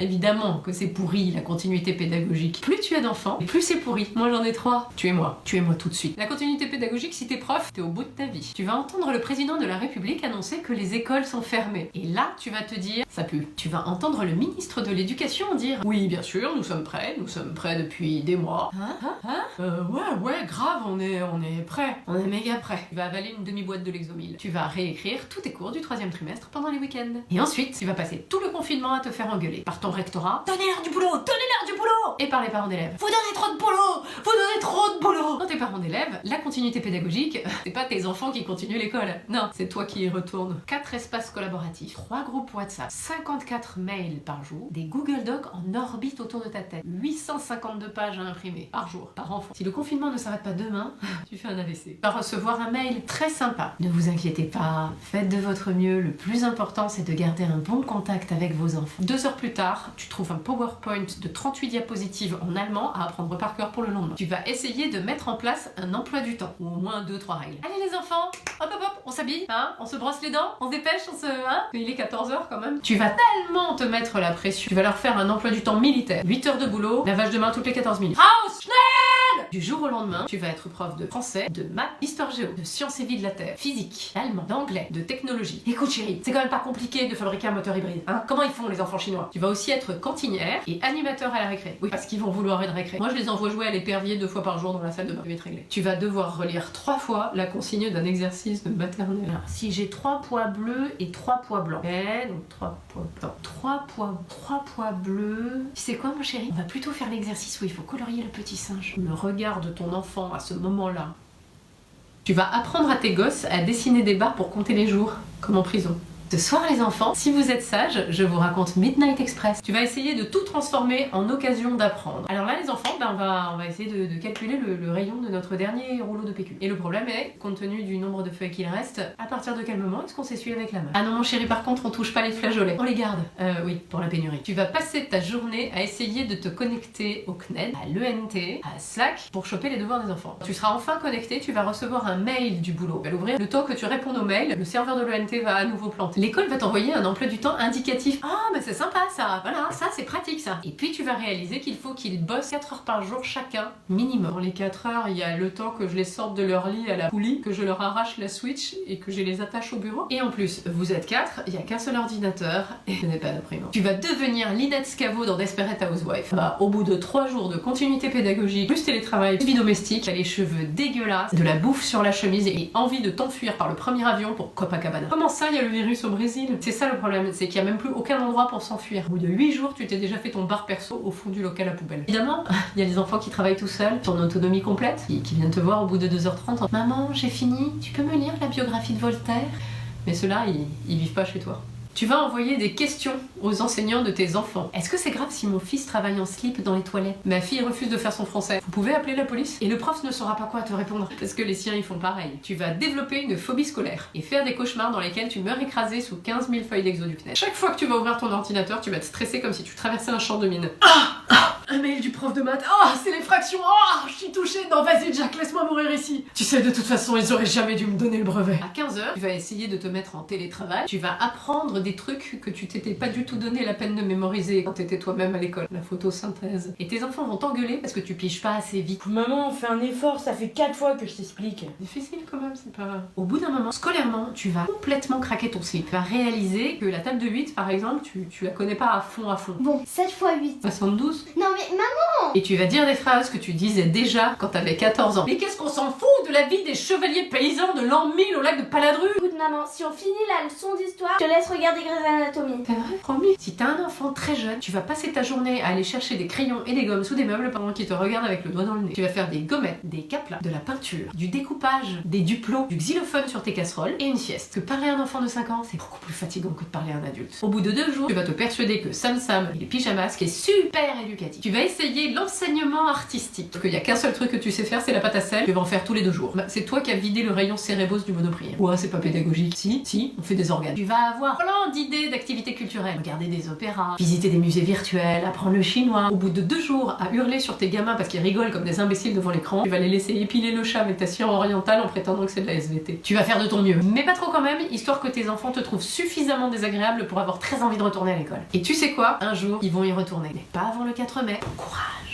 évidemment que c'est pourri la continuité pédagogique. Plus tu as d'enfants, plus c'est pourri. Moi j'en ai 3. Tuez-moi tout de suite. La continuité pédagogique, si t'es prof, t'es au bout de ta vie. Tu vas entendre le président de la République annoncer que les écoles sont fermées. Et là, tu vas te dire, ça pue. Tu vas entendre le ministre de l'Éducation dire, oui, bien sûr, nous sommes prêts depuis des mois. Ouais, grave, on est prêts. On est méga prêts. Tu vas avaler une demi-boîte de Lexomil. Tu vas réécrire tous tes cours du 3e trimestre pendant les week-ends. Et ensuite, tu vas passer tout le confinement à te faire engueuler par ton rectorat. Donnez-leur du boulot! Et par les parents d'élèves. Vous donnez trop de boulot! Quand tes parents d'élèves, la continuité pédagogique, c'est pas tes enfants qui continuent l'école. Non, c'est toi qui y retournes. 4 espaces collaboratifs, 3 groupes WhatsApp, 54 mails par jour, des Google Docs en orbite autour de ta tête, 852 pages à imprimer par jour, par enfant. Si le confinement ne s'arrête pas demain, tu fais un AVC. Tu vas recevoir un mail très sympa. Ne vous inquiétez pas, faites de votre mieux. Le plus important, c'est de garder un bon contact avec vos enfants. 2 heures plus tard, tu trouves un PowerPoint de 38 diapositives en allemand à apprendre par cœur pour le lendemain. Tu vas essayer de mettre en place un emploi du temps, ou au moins 2-3 règles. Allez les enfants, hop, on s'habille, hein, on se brosse les dents, on se dépêche, il est 14h quand même. Tu vas tellement te mettre la pression, tu vas leur faire un emploi du temps militaire. 8 heures de boulot, lavage de main toutes les 14 minutes. House, schnell! Du jour au lendemain, tu vas être prof de français, de maths, d'histoire géo, de sciences et vie de la Terre, physique, d'allemand, d'anglais, de technologie. Écoute chérie, c'est quand même pas compliqué de fabriquer un moteur hybride, hein? Comment ils font les enfants chinois? Tu vas aussi être cantinière et animateur à la récré. Oui, parce qu'ils vont vouloir une récré. Moi je les envoie jouer à l'épervier 2 fois par jour dans la salle de bain. Je vais te régler. Tu vas devoir relire 3 fois la consigne d'un exercice de maternelle. Alors, si j'ai 3 pois bleus et 3 pois blancs. Ok, donc 3 pois bleus. Tu sais quoi mon chéri? On va plutôt faire l'exercice où il faut colorier le petit singe. Le regard de ton enfant à ce moment-là. Tu vas apprendre à tes gosses à dessiner des barres pour compter les jours, comme en prison. Ce soir les enfants, si vous êtes sages, je vous raconte Midnight Express. Tu vas essayer de tout transformer en occasion d'apprendre. Alors là les enfants, on va essayer de calculer le rayon de notre dernier rouleau de PQ. Et le problème est, compte tenu du nombre de feuilles qu'il reste, à partir de quel moment est-ce qu'on s'essuie avec la main? Ah non mon chéri, par contre on touche pas les flageolets. On les garde. Oui, pour la pénurie. Tu vas passer ta journée à essayer de te connecter au CNED, à l'ENT, à Slack, pour choper les devoirs des enfants. Tu seras enfin connecté, tu vas recevoir un mail du boulot. Tu vas l'ouvrir, le temps que tu réponds au mail, le serveur de l'ENT va à nouveau planter. L'école va t'envoyer un emploi du temps indicatif. Ah, mais c'est sympa ça, voilà, ça c'est pratique ça. Et puis tu vas réaliser qu'il faut qu'ils bossent 4 heures par jour chacun, minimum. Dans les 4 heures, il y a le temps que je les sorte de leur lit à la poulie, que je leur arrache la switch et que je les attache au bureau. Et en plus, vous êtes 4, il n'y a qu'un seul ordinateur et ce n'est pas d'imprimante. Tu vas devenir Lynette Scavo dans Desperate Housewives. Bah, au bout de 3 jours de continuité pédagogique, plus télétravail, plus vie domestique, t'as les cheveux dégueulasses, de la bouffe sur la chemise et envie de t'enfuir par le premier avion pour Copacabana. Comment ça, il y a le virus au Brésil? C'est ça le problème, c'est qu'il n'y a même plus aucun endroit pour s'enfuir. Au bout de 8 jours, tu t'es déjà fait ton bar perso au fond du local à poubelle. Évidemment, il y a des enfants qui travaillent tout seuls, en autonomie complète, qui viennent te voir au bout de 2h30. Maman, j'ai fini, tu peux me lire la biographie de Voltaire? Mais ceux-là, ils vivent pas chez toi. Tu vas envoyer des questions aux enseignants de tes enfants. Est-ce que c'est grave si mon fils travaille en slip dans les toilettes? Ma fille refuse de faire son français. Vous pouvez appeler la police? Et le prof ne saura pas quoi te répondre, parce que les siens ils font pareil. Tu vas développer une phobie scolaire et faire des cauchemars dans lesquels tu meurs écrasé sous 15 000 feuilles d'exo du CNED. Chaque fois que tu vas ouvrir ton ordinateur, tu vas te stresser comme si tu traversais un champ de mine. Un mail du prof de maths. Oh, c'est les fractions. Oh, je suis touchée. Non, vas-y, Jack, laisse-moi mourir ici. Tu sais, de toute façon, ils auraient jamais dû me donner le brevet. À 15h, tu vas essayer de te mettre en télétravail. Tu vas apprendre des trucs que tu t'étais pas du tout donné la peine de mémoriser quand t'étais toi-même à l'école. La photosynthèse. Et tes enfants vont t'engueuler parce que tu piges pas assez vite. Maman, fais un effort, ça fait 4 fois que je t'explique. Difficile quand même, c'est pas... Au bout d'un moment, scolairement, tu vas complètement craquer ton slip. Tu vas réaliser que la table de 8, par exemple, tu la connais pas à fond. Bon, 7 x 8. 72. Non mais maman! Et tu vas dire des phrases que tu disais déjà quand t'avais 14 ans. Mais qu'est-ce qu'on s'en fout de la vie des chevaliers paysans de l'an 1000 au lac de Paladru? Écoute maman, si on finit la leçon d'histoire, je te laisse regarder Grey's Anatomy. C'est vrai, promis. Si t'as un enfant très jeune, tu vas passer ta journée à aller chercher des crayons et des gommes sous des meubles pendant qu'il te regarde avec le doigt dans le nez. Tu vas faire des gommettes, des caplas, de la peinture, du découpage, des duplos, du xylophone sur tes casseroles et une sieste. Que parler à un enfant de 5 ans, c'est beaucoup plus fatigant que de parler à un adulte. Au bout de 2 jours, tu vas te persuader que Sam Sam et les pyjamas, qui est super éducatif. Tu vas essayer l'enseignement artistique. Parce qu'il y a qu'un seul truc que tu sais faire, c'est la pâte à sel. Tu vas en faire tous les 2 jours. Bah, c'est toi qui as vidé le rayon cérébos du Monoprix. Ouais, c'est pas pédagogique. Si, on fait des organes. Tu vas avoir plein d'idées d'activités culturelles. Regarder des opéras, visiter des musées virtuels, apprendre le chinois. Au bout de 2 jours à hurler sur tes gamins parce qu'ils rigolent comme des imbéciles devant l'écran, tu vas les laisser épiler le chat avec ta cire orientale en prétendant que c'est de la SVT. Tu vas faire de ton mieux. Mais pas trop quand même, histoire que tes enfants te trouvent suffisamment désagréable pour avoir très envie de retourner à l'école. Et tu sais quoi? Un jour, ils vont y retourner. Mais pas avant le 4 mai. Courage!